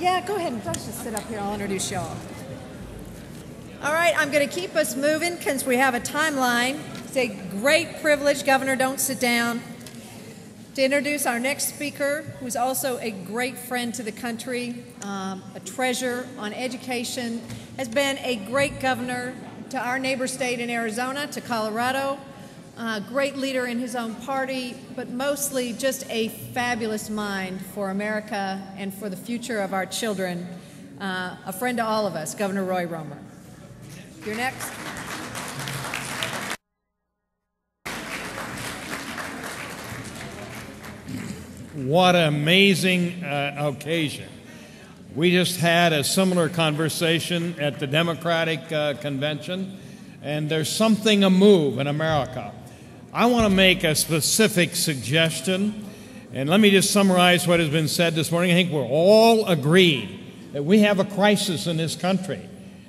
Yeah, go ahead and just sit up here. I'll introduce y'all. All right, I'm going to keep us moving because we have a timeline. It's a great privilege, Governor, don't sit down, to introduce our next speaker, who's also a great friend to the country, a treasure on education, has been a great governor to our neighbor state in Arizona, to Colorado, great leader in his own party, but mostly just a fabulous mind for America and for the future of our children. A friend to all of us, Governor Roy Romer. You're next. What an amazing occasion. We just had a similar conversation at the Democratic convention, and there's something a move in America. I want to make a specific suggestion, and let me just summarize what has been said this morning. I think we're all agreed that we have a crisis in this country,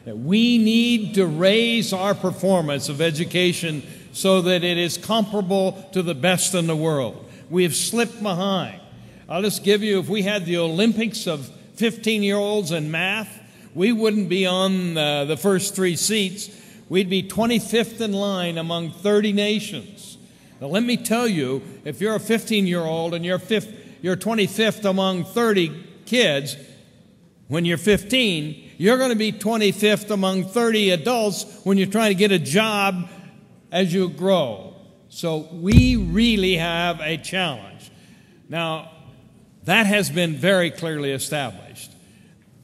that we need to raise our performance of education so that it is comparable to the best in the world. We have slipped behind. I'll just give you, if we had the Olympics of 15-year-olds in math, we wouldn't be on the first 3 seats. We'd be 25th in line among 30 nations. Now, let me tell you, if you're a 15-year-old and you're 25th among 30 kids, when you're 15, you're going to be 25th among 30 adults when you're trying to get a job as you grow. So we really have a challenge. Now, that has been very clearly established.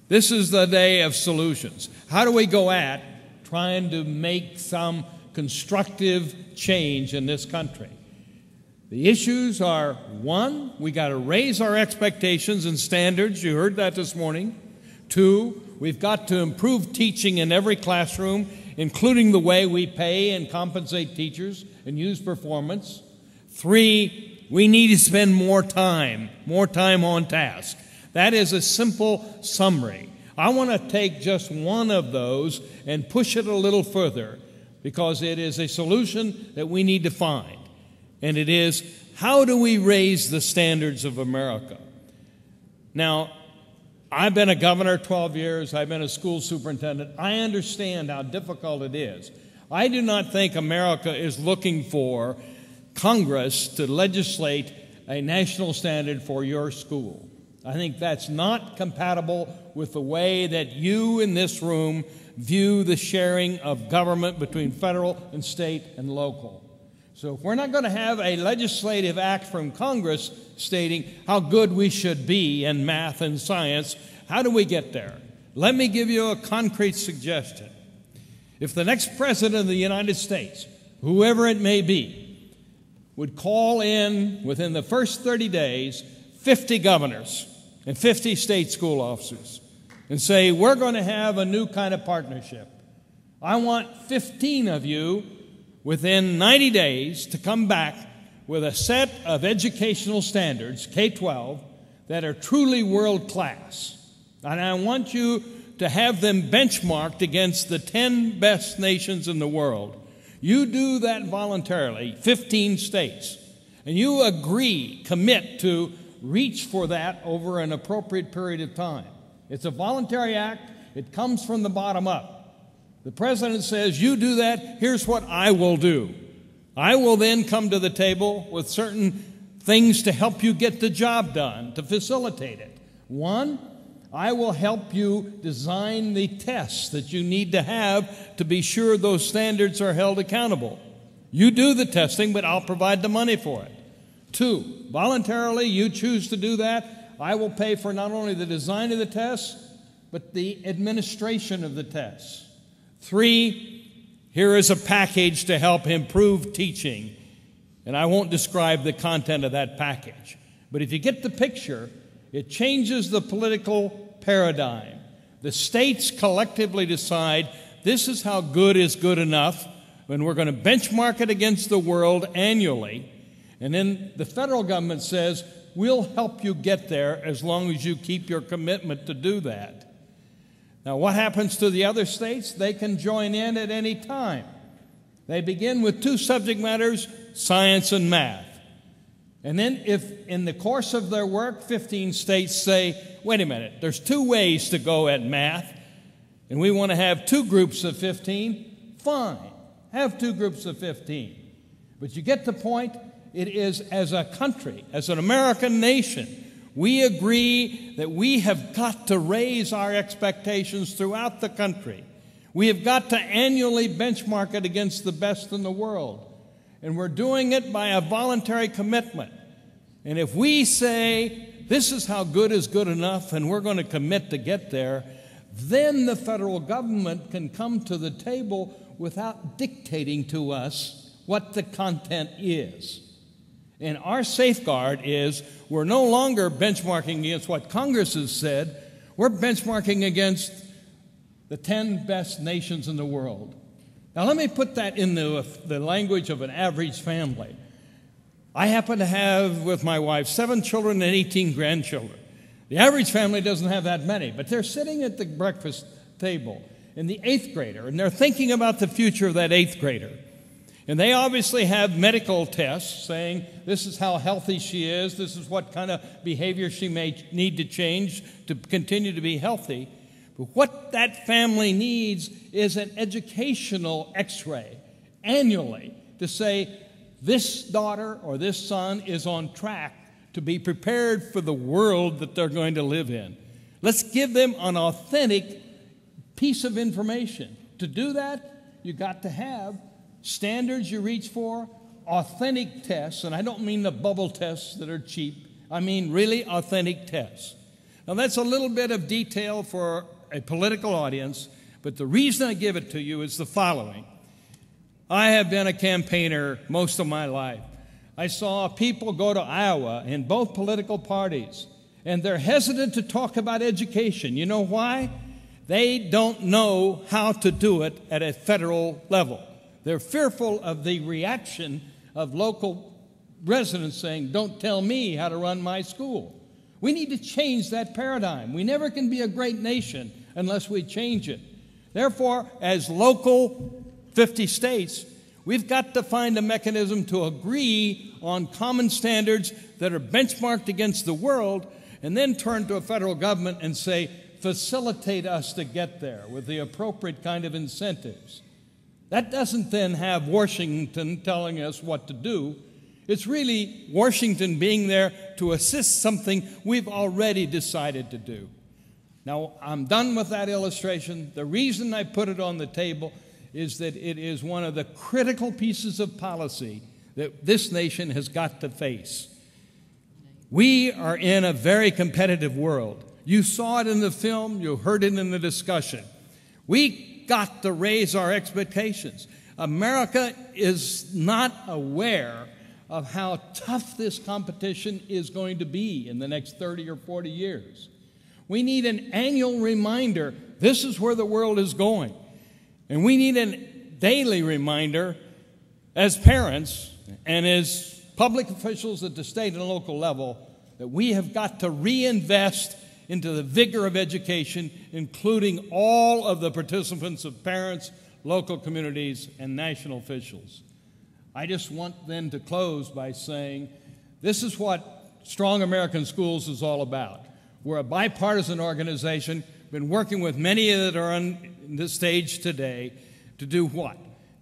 This is the day of solutions. How do we go at trying to make some constructive change in this country? The issues are, 1, we got to raise our expectations and standards. You heard that this morning. 2, we've got to improve teaching in every classroom, including the way we pay and compensate teachers and use performance. 3, we need to spend more time on task. That is a simple summary. I want to take just one of those and push it a little further, because it is a solution that we need to find. And it is, how do we raise the standards of America? Now, I've been a governor 12 years. I've been a school superintendent. I understand how difficult it is. I do not think America is looking for Congress to legislate a national standard for your school. I think that's not compatible with the way that you in this room view the sharing of government between federal and state and local. So if we're not going to have a legislative act from Congress stating how good we should be in math and science, how do we get there? Let me give you a concrete suggestion. If the next president of the United States, whoever it may be, would call in within the first 30 days 50 governors and 50 state school officers and say, we're going to have a new kind of partnership. I want 15 of you within 90 days to come back with a set of educational standards, K-12, that are truly world-class. And I want you to have them benchmarked against the 10 best nations in the world. You do that voluntarily, 15 states, and you agree, commit to reach for that over an appropriate period of time. It's a voluntary act. It comes from the bottom up. The president says, you do that, here's what I will do. I will then come to the table with certain things to help you get the job done, to facilitate it. 1, I will help you design the tests that you need to have to be sure those standards are held accountable. You do the testing, but I'll provide the money for it. 2, voluntarily you choose to do that. I will pay for not only the design of the tests, but the administration of the tests. 3, here is a package to help improve teaching. And I won't describe the content of that package. But if you get the picture, it changes the political paradigm. The states collectively decide this is how good is good enough, and we're going to benchmark it against the world annually. And then the federal government says, we'll help you get there as long as you keep your commitment to do that. Now, what happens to the other states? They can join in at any time. They begin with 2 subject matters, science and math. And then if in the course of their work 15 states say, wait a minute, there's 2 ways to go at math, and we want to have 2 groups of 15, fine, have 2 groups of 15. But you get the point. It is as a country, as an American nation, we agree that we have got to raise our expectations throughout the country. We have got to annually benchmark it against the best in the world. And we're doing it by a voluntary commitment. And if we say, this is how good is good enough, and we're going to commit to get there, then the federal government can come to the table without dictating to us what the content is. And our safeguard is we're no longer benchmarking against what Congress has said. We're benchmarking against the 10 best nations in the world. Now, let me put that in the language of an average family. I happen to have, with my wife, 7 children and 18 grandchildren. The average family doesn't have that many, but they're sitting at the breakfast table in the 8th grader, and they're thinking about the future of that 8th grader. And they obviously have medical tests saying this is how healthy she is, this is what kind of behavior she may need to change to continue to be healthy. But what that family needs is an educational x-ray annually to say this daughter or this son is on track to be prepared for the world that they're going to live in. Let's give them an authentic piece of information. To do that, you got to have standards you reach for, authentic tests, and I don't mean the bubble tests that are cheap. I mean really authentic tests. Now, that's a little bit of detail for a political audience, but the reason I give it to you is the following. I have been a campaigner most of my life. I saw people go to Iowa in both political parties, and they're hesitant to talk about education. You know why? They don't know how to do it at a federal level. They're fearful of the reaction of local residents saying, don't tell me how to run my school. We need to change that paradigm. We never can be a great nation unless we change it. Therefore, as local 50 states, we've got to find a mechanism to agree on common standards that are benchmarked against the world, and then turn to a federal government and say, facilitate us to get there with the appropriate kind of incentives. That doesn't then have Washington telling us what to do. It's really Washington being there to assist something we've already decided to do. Now, I'm done with that illustration. The reason I put it on the table is that it is one of the critical pieces of policy that this nation has got to face. We are in a very competitive world. You saw it in the film. You heard it in the discussion. We got to raise our expectations. America is not aware of how tough this competition is going to be in the next 30 or 40 years. We need an annual reminder, this is where the world is going. And we need a daily reminder as parents and as public officials at the state and local level that we have got to reinvest into the vigor of education, including all of the participants of parents, local communities, and national officials. I just want then to close by saying this is what Strong American Schools is all about. We're a bipartisan organization, been working with many that are on the stage today to do what?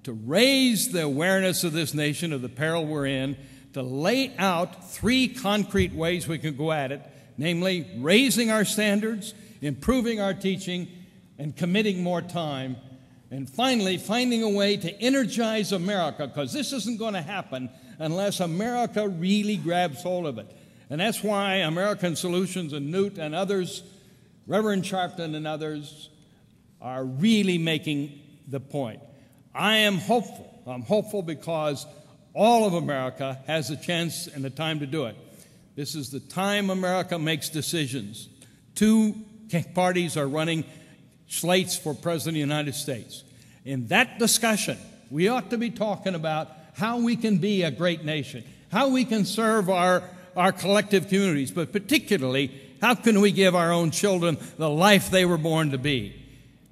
To raise the awareness of this nation of the peril we're in, to lay out 3 concrete ways we can go at it, namely raising our standards, improving our teaching, and committing more time, and finally finding a way to energize America, because this isn't going to happen unless America really grabs hold of it. And that's why American Solutions and Newt and others, Reverend Sharpton and others, are really making the point. I am hopeful. I'm hopeful because all of America has a chance and a time to do it. This is the time America makes decisions. 2 parties are running slates for President of the United States. In that discussion, we ought to be talking about how we can be a great nation, how we can serve our collective communities, but particularly, how can we give our own children the life they were born to be?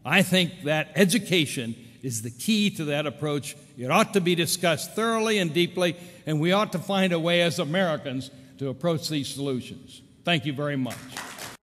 I think that education is the key to that approach. It ought to be discussed thoroughly and deeply, and we ought to find a way as Americans to approach these solutions. Thank you very much.